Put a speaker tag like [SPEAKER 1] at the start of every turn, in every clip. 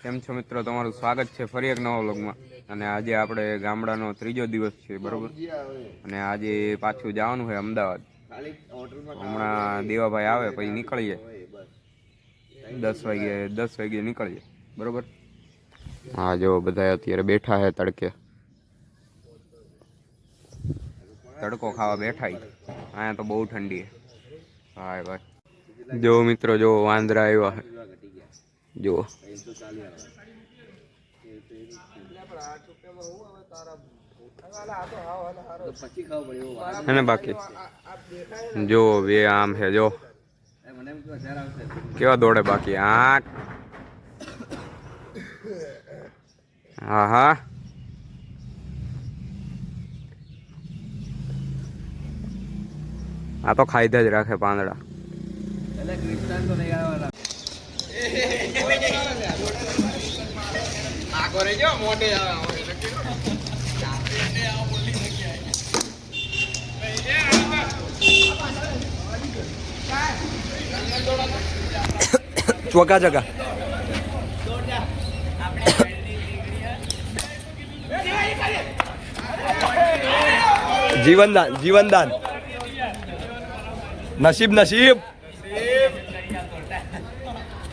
[SPEAKER 1] કેમ છો મિત્રો, તમારું સ્વાગત છે ફરી એક નવા વ્લોગમાં. અને આજે આપણે ગામડાનો ત્રીજો દિવસ છે, બરોબર. અને આજે પાછું જવાનું છે અમદાવાદ. હમણાં દેવાભાઈ આવે પછી નીકળીએ 10 વાગે નીકળીએ, બરોબર. હા, જો બધા અત્યારે બેઠા છે તડકે, તડકો ખાવા બેઠા. અહીંયા તો બહુ ઠંડી છે. હા ભાઈ, જો મિત્રો, જો વાંદરા આવ્યા છે, જો અને બાકી જો બે આમ છે, જો કેવા દોડે બાકી. હા હા, આ તો ખાઈધા જ રાખે પાંદડા. ચોકા ચકા જીવનદાન, જીવનદાન. નસીબ નસીબ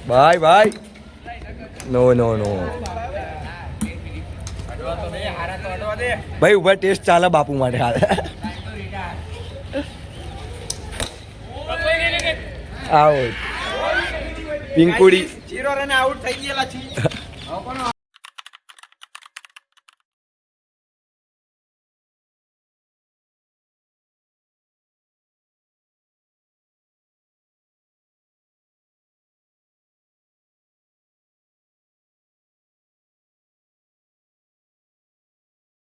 [SPEAKER 1] ભાઈ ભાઈ. નો નો નો ભાઈ, ઉભા ટેસ્ટ ચાલે બાપુ માટે. હાલ આવો પિંકુડી 0 રને આઉટ થઈ ગયેલા છે.